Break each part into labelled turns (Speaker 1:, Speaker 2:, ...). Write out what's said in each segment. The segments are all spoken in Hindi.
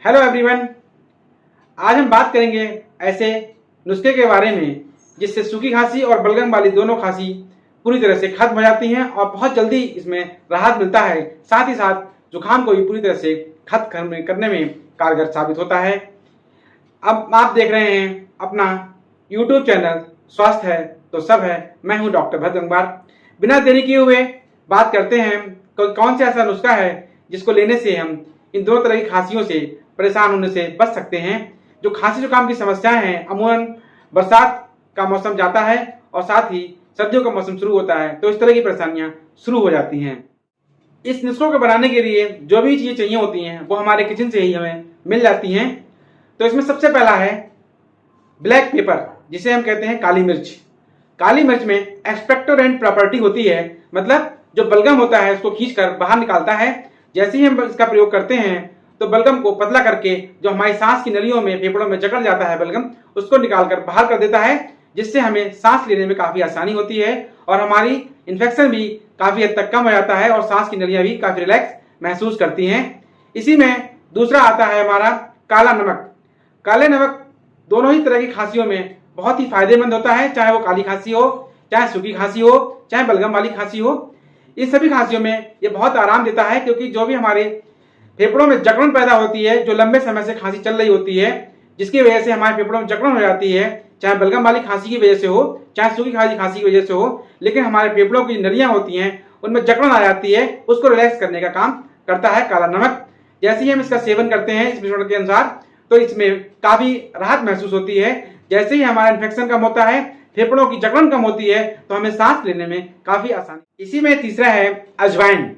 Speaker 1: Hello everyone. आज हम बात करेंगे ऐसे नुस्खे के बारे में जिससे सूखी खांसी और बलगम वाली दोनों खांसी पूरी तरह से खत्म हो जाती हैं और बहुत जल्दी इसमें राहत मिलता है। साथ ही साथ जुकाम को भी पूरी तरह से खत्म करने में कारगर साबित होता है। अब आप देख रहे हैं अपना YouTube चैनल स्वास्थ्य है तो सब है। मैं हूं डॉक्टर भद्र गंगवार। बिना देरी किए हुए बात करते हैं कौन सा ऐसा नुस्खा है जिसको लेने से हम इन दोनों तरह की खांसियों से परेशान होने से बच सकते हैं। जो खांसी जुकाम की समस्याएं हैं, अमूमन बरसात का मौसम जाता है और साथ ही सर्दियों का मौसम शुरू होता है तो इस तरह की परेशानियां शुरू हो जाती हैं। इस नुस्खों को बनाने के लिए जो भी चीजें चाहिए होती हैं वो हमारे किचन से ही हमें मिल जाती हैं। तो इसमें सबसे पहला है ब्लैक पेपर, जिसे हम कहते हैं काली मिर्च। काली मिर्च में एक्सपेक्टोरेंट प्रॉपर्टी होती है, मतलब जो बलगम होता है उसको खींचकर बाहर निकालता है। जैसे ही हम इसका प्रयोग करते हैं तो बलगम को पतला करके जो हमारी सांस की नलियों में फेफड़ों में जकड़ जाता है बलगम, उसको निकालकर बाहर कर देता है, जिससे हमें सांस लेने में काफी आसानी होती है और हमारी इन्फेक्शन भी काफी हद तक कम हो जाता है और सांस की नलियां भी काफी रिलैक्स महसूस करती हैं। इसी में दूसरा आता है हमारा काला नमक। काले नमक दोनों ही तरह की खांसियों में बहुत ही फायदेमंद होता है, चाहे वो काली खांसी हो, चाहे सूखी खांसी हो, चाहे बलगम वाली खांसी हो। इन सभी खांसियों में ये बहुत आराम देता है, क्योंकि जो भी हमारे फेफड़ों में जकड़न पैदा होती है, जो लंबे समय से खांसी चल रही होती है, जिसकी वजह से हमारे फेफड़ों में जकड़न हो जाती है, चाहे बलगम वाली खांसी की वजह से हो, चाहे सूखी खांसी की वजह से हो, लेकिन हमारे फेफड़ों की नलियां होती हैं उनमें जकड़न आ जाती है, उसको रिलैक्स करने का काम करता है काला नमक। जैसे ही हम इसका सेवन करते हैं इस मिश्रण के अनुसार तो इसमें काफी राहत महसूस होती है। जैसे ही हमारा इन्फेक्शन कम होता है, फेफड़ों की जकड़न कम होती है, तो हमें सांस लेने में काफी आसानी। इसी में तीसरा है अजवाइन।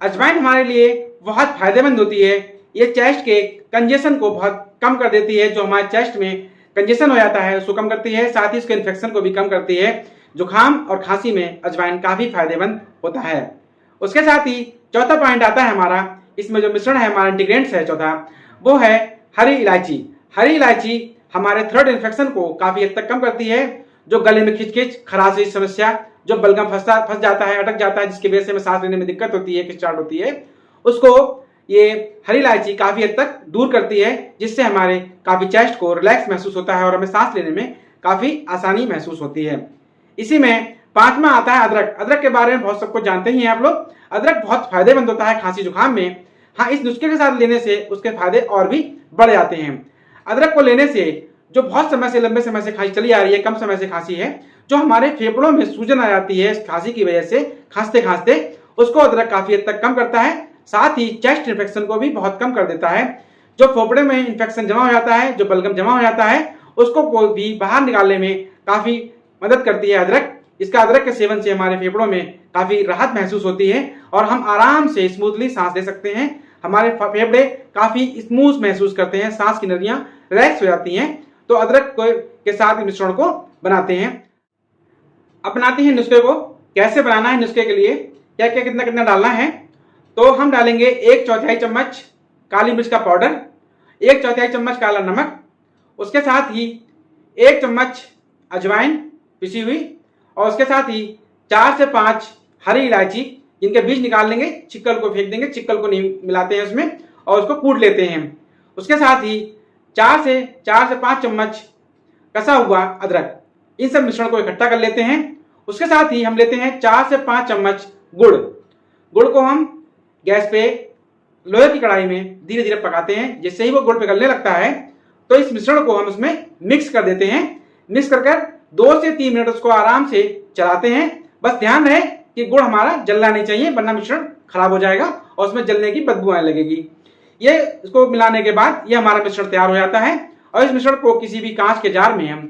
Speaker 1: अजवाइन हमारे लिए बहुत फायदेमंद होती है। ये चेस्ट के कंजेशन को बहुत कम कर देती है। जो हमारे चेस्ट में कंजेशन हो जाता है उसको कम करती है, साथ ही उसके इन्फेक्शन को भी कम करती है। जुकाम और खांसी में अजवाइन काफी फायदेमंद होता है। उसके साथ ही चौथा पॉइंट आता है हमारा, इसमें जो मिश्रण है, हमारा इंग्रेडिएंट्स है चौथा, वो है हरी इलायची। हरी इलायची हमारे थ्रोट इन्फेक्शन को काफी हद तक कम करती है। जो गले में खिंच खराश की समस्या, जो बलगम फंस जाता है, अटक जाता है, जिसकी वजह से हमें सांस लेने में दिक्कत होती है, स्टार्ट होती है, उसको ये हरी इलायची काफी हद तक दूर करती है, जिससे हमारे काफी चेस्ट को रिलैक्स महसूस होता है और हमें सांस लेने में काफी आसानी महसूस होती है। इसी में पांचवा आता है अदरक। अदरक के बारे में बहुत सबको जानते ही हैं आप लोग। अदरक बहुत फायदेमंद होता है खांसी जुकाम में। हाँ, इस नुस्खे के साथ लेने से उसके फायदे और भी बढ़ जाते हैं। अदरक को लेने से जो बहुत समय से, लंबे समय से खांसी चली आ रही है, कम समय से खांसी है, जो हमारे फेफड़ों में सूजन आ जाती है इस खांसी की वजह से खांसते खांसते, उसको अदरक काफी हद तक कम करता है। साथ ही चेस्ट इन्फेक्शन को भी बहुत कम कर देता है। जो फेफड़े में इन्फेक्शन जमा हो जाता है, जो बलगम जमा हो जाता है, उसको भी बाहर निकालने में काफी मदद करती है अदरक। इसका अदरक के सेवन से हमारे फेफड़ों में काफी राहत महसूस होती है और हम आराम से स्मूथली सांस ले सकते हैं। हमारे फेफड़े काफी स्मूथ महसूस करते हैं, सांस की नलियां रिलैक्स हो जाती हैं। तो अदरक के साथ मिश्रण को बनाते हैं, अपनाते हैं। नुस्खे को कैसे बनाना है, नुस्खे के लिए क्या क्या कितना कितना डालना है, तो हम डालेंगे 1/4 चम्मच काली मिर्च का पाउडर, 1/4 चम्मच काला नमक, उसके साथ ही 1 चम्मच अजवाइन पिसी हुई, और उसके साथ ही 4 से 5 हरी इलायची, जिनके बीज निकाल लेंगे, छिक्कल को फेंक देंगे, छिक्कल को नहीं मिलाते हैं उसमें, और उसको कूट लेते हैं। उसके साथ ही 4 से 5 चम्मच कसा हुआ अदरक। इन सब मिश्रण को इकट्ठा कर लेते हैं। उसके साथ ही हम लेते हैं 4 से 5 चम्मच गुड़। गुड़ को हम गैस पे लोहे की कढ़ाई में धीरे धीरे पकाते हैं। जैसे ही वो गुड़ पिघलने लगता है तो इस मिश्रण को हम उसमें मिक्स कर देते हैं। मिक्स कर 2 से 3 मिनट उसको आराम से चलाते हैं। बस ध्यान रहे कि गुड़ हमारा जलना नहीं चाहिए, वरना मिश्रण खराब हो जाएगा और उसमें जलने की बदबू आने लगेगी। ये इसको मिलाने के बाद ये हमारा मिश्रण तैयार हो जाता है और इस मिश्रण को किसी भी कांच के जार में हम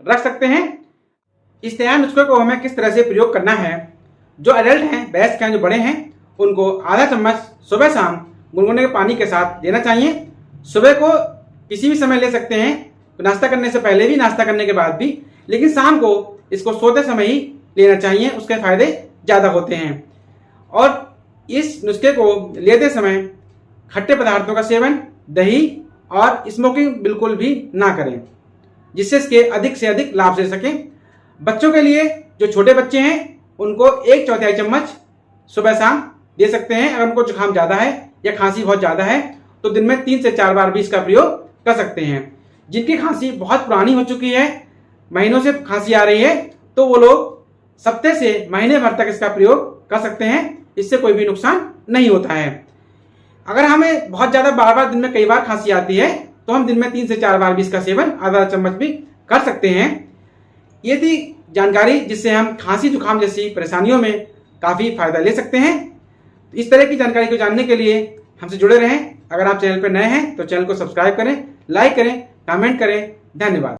Speaker 1: रख सकते हैं। इस तैयार नुस्खे को हमें किस तरह से प्रयोग करना है, जो एडल्ट हैं, वयस्क हैं, जो बड़े हैं, उनको आधा चम्मच सुबह शाम गुनगुने के पानी के साथ देना चाहिए। सुबह को किसी भी समय ले सकते हैं, नाश्ता करने से पहले भी, नाश्ता करने के बाद भी, लेकिन शाम को इसको सोते समय ही लेना चाहिए, उसके फायदे ज्यादा होते हैं। और इस नुस्खे को लेते समय खट्टे पदार्थों का सेवन, दही और स्मोकिंग बिल्कुल भी ना करें, जिससे इसके अधिक से अधिक लाभ ले सकें। बच्चों के लिए, जो छोटे बच्चे हैं, उनको 1/4 चम्मच सुबह शाम दे सकते हैं। अगर उनको जुकाम ज्यादा है या खांसी बहुत ज्यादा है तो दिन में 3 से 4 बार भी इसका प्रयोग कर सकते हैं। जिनकी खांसी बहुत पुरानी हो चुकी है, महीनों से खांसी आ रही है, तो वो लोग हफ्ते से महीने भर तक इसका प्रयोग कर सकते हैं। इससे कोई भी नुकसान नहीं होता है। अगर हमें बहुत ज्यादा बार बार दिन में कई बार खांसी आती है तो हम दिन में 3 से 4 बार भी इसका सेवन आधा चम्मच भी कर सकते हैं। ये थी जानकारी जिससे हम खांसी जुकाम जैसी परेशानियों में काफी फायदा ले सकते हैं। इस तरह की जानकारी को जानने के लिए हमसे जुड़े रहें। अगर आप चैनल पर नए हैं तो चैनल को सब्सक्राइब करें, लाइक करें, कमेंट करें। धन्यवाद।